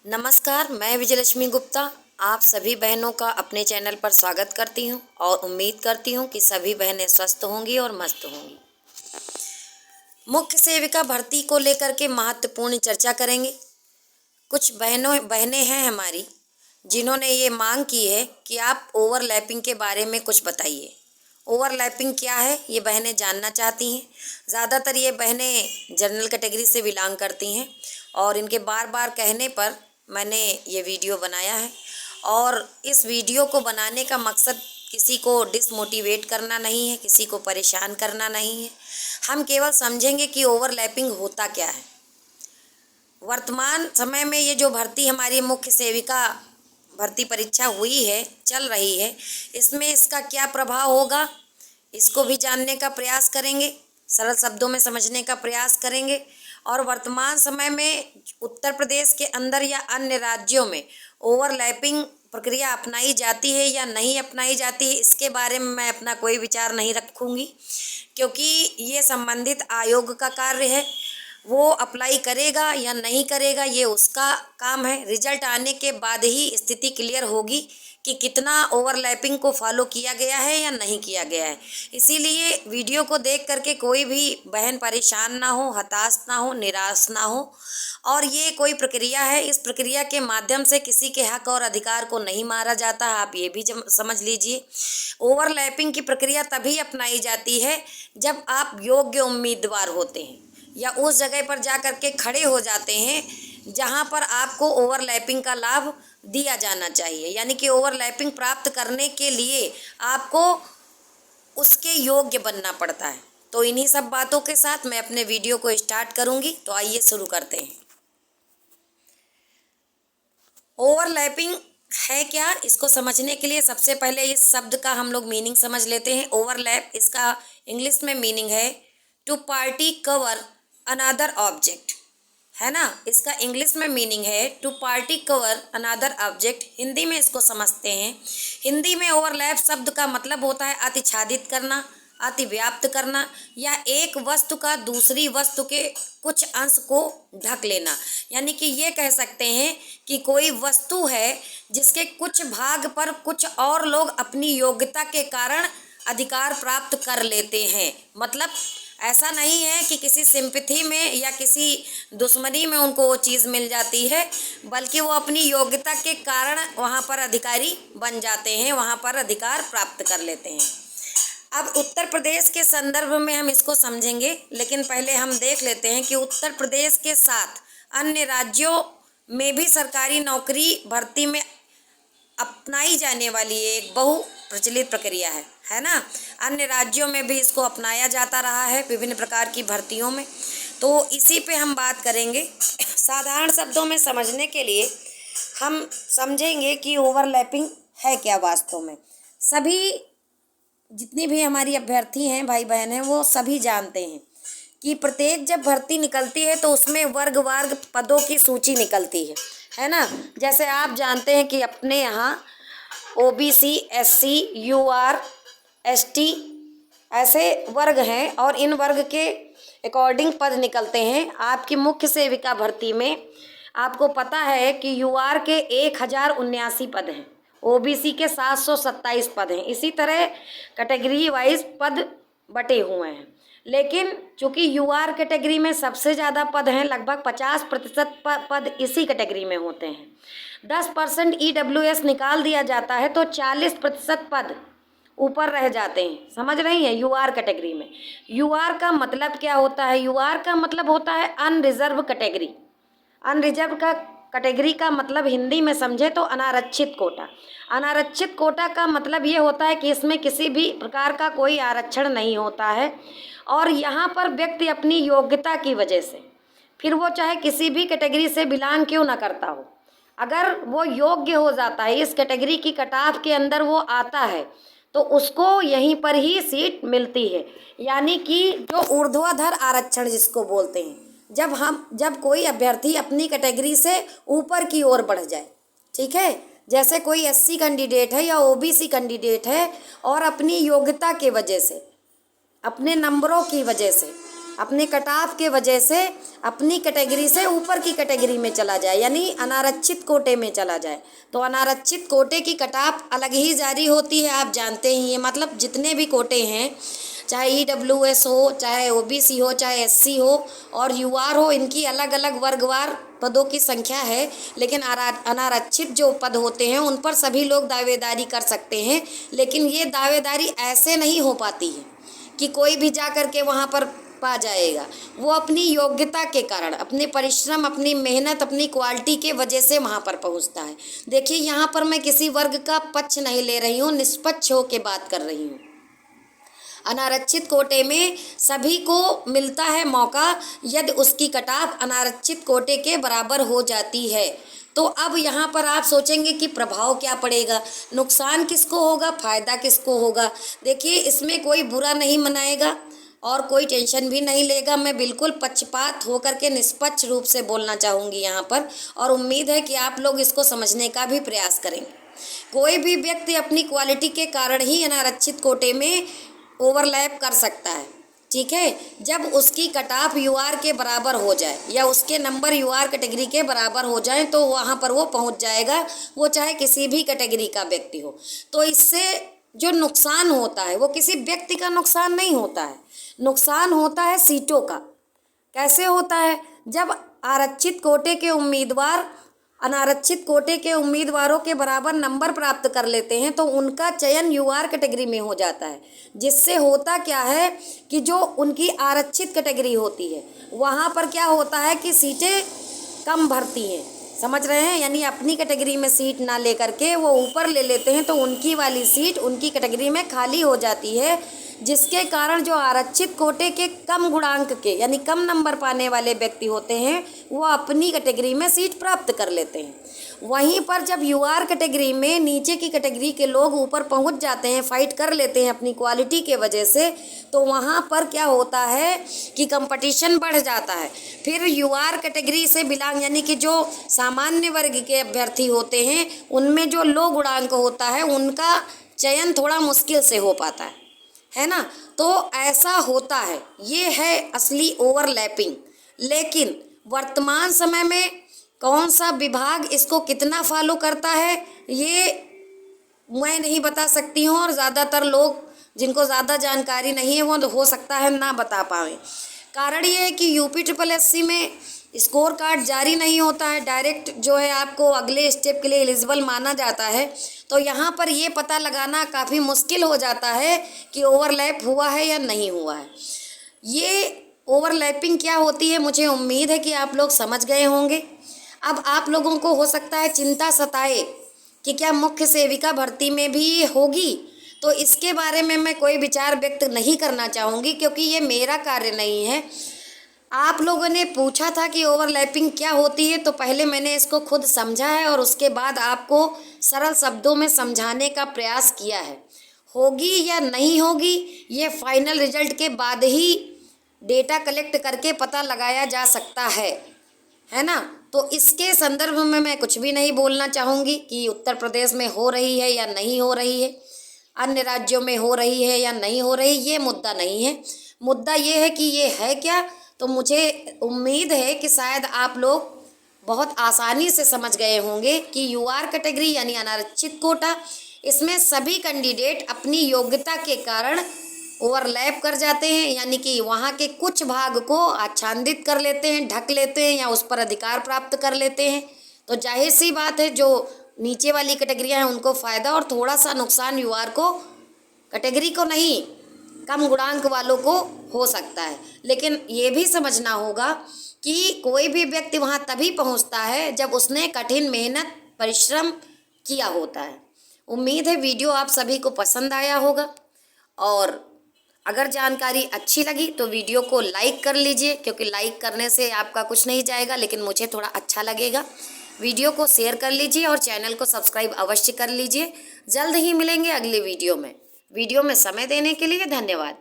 नमस्कार, मैं विजयलक्ष्मी गुप्ता आप सभी बहनों का अपने चैनल पर स्वागत करती हूं और उम्मीद करती हूं कि सभी बहनें स्वस्थ होंगी और मस्त होंगी। मुख्य सेविका भर्ती को लेकर के महत्वपूर्ण चर्चा करेंगे। कुछ बहनें हैं हमारी जिन्होंने ये मांग की है कि आप ओवरलैपिंग के बारे में कुछ बताइए। ओवरलैपिंग क्या है ये बहनें जानना चाहती हैं। ज़्यादातर ये बहनें जनरल कैटेगरी से बिलोंग करती हैं और इनके बार बार कहने पर मैंने ये वीडियो बनाया है। और इस वीडियो को बनाने का मकसद किसी को डिसमोटिवेट करना नहीं है, किसी को परेशान करना नहीं है। हम केवल समझेंगे कि ओवरलैपिंग होता क्या है। वर्तमान समय में ये जो भर्ती हमारी मुख्य सेविका भर्ती परीक्षा हुई है, चल रही है, इसमें इसका क्या प्रभाव होगा इसको भी जानने का प्रयास करेंगे, सरल शब्दों में समझने का प्रयास करेंगे। और वर्तमान समय में उत्तर प्रदेश के अंदर या अन्य राज्यों में ओवरलैपिंग प्रक्रिया अपनाई जाती है या नहीं अपनाई जाती है, इसके बारे में मैं अपना कोई विचार नहीं रखूँगी, क्योंकि ये संबंधित आयोग का कार्य है। वो अप्लाई करेगा या नहीं करेगा ये उसका काम है। रिजल्ट आने के बाद ही स्थिति क्लियर होगी कि कितना ओवरलैपिंग को फॉलो किया गया है या नहीं किया गया है। इसीलिए वीडियो को देख करके कोई भी बहन परेशान ना हो, हताश ना हो, निराश ना हो। और ये कोई प्रक्रिया है, इस प्रक्रिया के माध्यम से किसी के हक और अधिकार को नहीं मारा जाता, आप ये भी समझ लीजिए। ओवरलैपिंग की प्रक्रिया तभी अपनाई जाती है जब आप योग्य उम्मीदवार होते हैं या उस जगह पर जा कर के खड़े हो जाते हैं जहां पर आपको ओवरलैपिंग का लाभ दिया जाना चाहिए। यानी कि ओवरलैपिंग प्राप्त करने के लिए आपको उसके योग्य बनना पड़ता है। तो इन्हीं सब बातों के साथ मैं अपने वीडियो को स्टार्ट करूंगी। तो आइए शुरू करते हैं। ओवरलैपिंग है क्या, इसको समझने के लिए सबसे पहले इस शब्द का हम लोग मीनिंग समझ लेते हैं। ओवरलैप, इसका इंग्लिश में मीनिंग है to party cover another object, है ना। इसका इंग्लिश में मीनिंग है to party cover another object. Hindi में इसको समझते हैं। हिंदी में ओवरलैप शब्द का मतलब होता है अतिच्छादित करना, अतिव्याप्त करना या एक वस्तु का दूसरी वस्तु के कुछ अंश को ढक लेना। यानी कि ये कह सकते हैं कि कोई वस्तु है जिसके कुछ भाग पर कुछ और लोग अपनी योग्यता के कारण अधिकार प्राप्त कर लेते हैं। मतलब ऐसा नहीं है कि किसी सिंपैथी में या किसी दुश्मनी में उनको वो चीज़ मिल जाती है, बल्कि वो अपनी योग्यता के कारण वहाँ पर अधिकारी बन जाते हैं, वहाँ पर अधिकार प्राप्त कर लेते हैं। अब उत्तर प्रदेश के संदर्भ में हम इसको समझेंगे, लेकिन पहले हम देख लेते हैं कि उत्तर प्रदेश के साथ अन्य राज्यों में भी सरकारी नौकरी भर्ती में अपनाई जाने वाली एक बहु प्रचलित प्रक्रिया है ना। अन्य राज्यों में भी इसको अपनाया जाता रहा है विभिन्न प्रकार की भर्तियों में। तो इसी पे हम बात करेंगे। साधारण शब्दों में समझने के लिए हम समझेंगे कि ओवरलैपिंग है क्या वास्तव में। सभी जितनी भी हमारी अभ्यर्थी हैं, भाई बहन हैं, वो सभी जानते हैं कि प्रत्येक जब भर्ती निकलती है तो उसमें वर्ग पदों की सूची निकलती है ना। जैसे आप जानते हैं कि अपने यहाँ OBC, SC, UR, ST ऐसे वर्ग हैं और इन वर्ग के अकॉर्डिंग पद निकलते हैं। आपकी मुख्य सेविका भर्ती में आपको पता है कि UR के 1079 पद हैं, OBC के 727 पद हैं। इसी तरह कैटेगरी वाइज पद बटे हुए हैं। लेकिन चूंकि UR कैटेगरी में सबसे ज़्यादा पद हैं, लगभग 50% पद इसी कैटेगरी में होते हैं। 10% EWS निकाल दिया जाता है तो 40% पद ऊपर रह जाते हैं। समझ रही हैं। UR कैटेगरी में UR का मतलब क्या होता है? UR का मतलब होता है अनरिजर्व कैटेगरी। अनरिजर्व का कैटेगरी का मतलब हिंदी में समझे तो अनारक्षित कोटा। अनारक्षित कोटा का मतलब ये होता है कि इसमें किसी भी प्रकार का कोई आरक्षण नहीं होता है और यहाँ पर व्यक्ति अपनी योग्यता की वजह से, फिर वो चाहे किसी भी कैटेगरी से बिलोंग क्यों ना करता हो, अगर वो योग्य हो जाता है, इस कैटेगरी की कटाव के अंदर वो आता है, तो उसको यहीं पर ही सीट मिलती है। यानी कि जो ऊर्ध्वाधर आरक्षण जिसको बोलते हैं, जब कोई अभ्यर्थी अपनी कैटेगरी से ऊपर की ओर बढ़ जाए, ठीक है। जैसे कोई SC कैंडिडेट है या OBC कैंडिडेट है और अपनी योग्यता के वजह से, अपने नंबरों की वजह से अपने कटाव के वजह से अपनी कैटेगरी से ऊपर की कैटेगरी में चला जाए, यानी अनारक्षित कोटे में चला जाए। तो अनारक्षित कोटे की कटाव अलग ही जारी होती है, आप जानते ही हैं। मतलब जितने भी कोटे हैं, चाहे EWS हो, चाहे OBC हो, चाहे SC हो और UR हो, इनकी अलग अलग वर्गवार पदों की संख्या है। लेकिन अनारक्षित जो पद होते हैं उन पर सभी लोग दावेदारी कर सकते हैं, लेकिन ये दावेदारी ऐसे नहीं हो पाती है कि कोई भी जा कर के वहाँ पर पा जाएगा। वो अपनी योग्यता के कारण, अपने परिश्रम, अपनी मेहनत, अपनी क्वालिटी के वजह से वहाँ पर पहुँचता है। देखिए, यहाँ पर मैं किसी वर्ग का पक्ष नहीं ले रही हूँ, निष्पक्ष होकर बात कर रही हूँ। अनारक्षित कोटे में सभी को मिलता है मौका, यदि उसकी कटाव अनारक्षित कोटे के बराबर हो जाती है। तो अब यहाँ पर आप सोचेंगे कि प्रभाव क्या पड़ेगा, नुकसान किसको होगा, फ़ायदा किसको होगा। देखिए, इसमें कोई बुरा नहीं मनाएगा और कोई टेंशन भी नहीं लेगा। मैं बिल्कुल पक्षपात होकर के निष्पक्ष रूप से बोलना चाहूँगी यहाँ पर, और उम्मीद है कि आप लोग इसको समझने का भी प्रयास करेंगे। कोई भी व्यक्ति अपनी क्वालिटी के कारण ही अनारक्षित कोटे में ओवरलैप कर सकता है, ठीक है, जब उसकी कटाव UR के बराबर हो जाए या उसके नंबर UR कैटेगरी के बराबर हो जाए, तो वहाँ पर वो पहुँच जाएगा, वो चाहे किसी भी कैटेगरी का व्यक्ति हो। तो इससे जो नुकसान होता है वो किसी व्यक्ति का नुकसान नहीं होता है, नुकसान होता है सीटों का। कैसे होता है? जब आरक्षित कोटे के उम्मीदवार अनारक्षित कोटे के उम्मीदवारों के बराबर नंबर प्राप्त कर लेते हैं तो उनका चयन UR कैटेगरी में हो जाता है, जिससे होता क्या है कि जो उनकी आरक्षित कैटेगरी होती है वहाँ पर क्या होता है कि सीटें कम भरती हैं, समझ रहे हैं, यानी अपनी कैटेगरी में सीट ना लेकर के वो ऊपर ले लेते हैं, तो उनकी वाली सीट उनकी कैटेगरी में खाली हो जाती है, जिसके कारण जो आरक्षित कोटे के कम गुणांक के यानी कम नंबर पाने वाले व्यक्ति होते हैं वो अपनी कैटेगरी में सीट प्राप्त कर लेते हैं। वहीं पर जब UR कैटेगरी में नीचे की कैटेगरी के लोग ऊपर पहुंच जाते हैं, फाइट कर लेते हैं अपनी क्वालिटी के वजह से, तो वहां पर क्या होता है कि कंपटीशन बढ़ जाता है। फिर UR कैटेगरी से बिलोंग यानी कि जो सामान्य वर्ग के अभ्यर्थी होते हैं उनमें जो लो गुणांक होता है उनका चयन थोड़ा मुश्किल से हो पाता है ना। तो ऐसा होता है, ये है असली ओवरलैपिंग। लेकिन वर्तमान समय में कौन सा विभाग इसको कितना फॉलो करता है ये मैं नहीं बता सकती हूँ, और ज़्यादातर लोग जिनको ज़्यादा जानकारी नहीं है वो हो सकता है ना बता पाएँ। कारण ये है कि UPSSC में स्कोर कार्ड जारी नहीं होता है, डायरेक्ट जो है आपको अगले स्टेप के लिए एलिजिबल माना जाता है। तो यहाँ पर ये पता लगाना काफ़ी मुश्किल हो जाता है कि ओवरलैप हुआ है या नहीं हुआ है। ये ओवरलैपिंग क्या होती है मुझे उम्मीद है कि आप लोग समझ गए होंगे। अब आप लोगों को हो सकता है चिंता सताए कि क्या मुख्य सेविका भर्ती में भी होगी, तो इसके बारे में मैं कोई विचार व्यक्त नहीं करना चाहूँगी, क्योंकि ये मेरा कार्य नहीं है। आप लोगों ने पूछा था कि ओवरलैपिंग क्या होती है, तो पहले मैंने इसको खुद समझा है और उसके बाद आपको सरल शब्दों में समझाने का प्रयास किया है। होगी या नहीं होगी ये फाइनल रिजल्ट के बाद ही डेटा कलेक्ट करके पता लगाया जा सकता है ना। तो इसके संदर्भ में मैं कुछ भी नहीं बोलना चाहूँगी कि उत्तर प्रदेश में हो रही है या नहीं हो रही है, अन्य राज्यों में हो रही है या नहीं हो रही, ये मुद्दा नहीं है। मुद्दा ये है कि ये है क्या। तो मुझे उम्मीद है कि शायद आप लोग बहुत आसानी से समझ गए होंगे कि UR कैटेगरी यानी अनारक्षित कोटा, इसमें सभी कैंडिडेट अपनी योग्यता के कारण ओवरलैप कर जाते हैं, यानी कि वहाँ के कुछ भाग को आच्छादित कर लेते हैं, ढक लेते हैं या उस पर अधिकार प्राप्त कर लेते हैं। तो जाहिर सी बात है जो नीचे वाली कैटेगरियाँ हैं उनको फ़ायदा और थोड़ा सा नुकसान UR को कैटेगरी को नहीं कम गुणांक वालों को हो सकता है। लेकिन ये भी समझना होगा कि कोई भी व्यक्ति वहाँ तभी पहुँचता है जब उसने कठिन मेहनत परिश्रम किया होता है। उम्मीद है वीडियो आप सभी को पसंद आया होगा, और अगर जानकारी अच्छी लगी तो वीडियो को लाइक कर लीजिए, क्योंकि लाइक करने से आपका कुछ नहीं जाएगा लेकिन मुझे थोड़ा अच्छा लगेगा। वीडियो को शेयर कर लीजिए और चैनल को सब्सक्राइब अवश्य कर लीजिए। जल्द ही मिलेंगे अगली वीडियो में। वीडियो में समय देने के लिए धन्यवाद।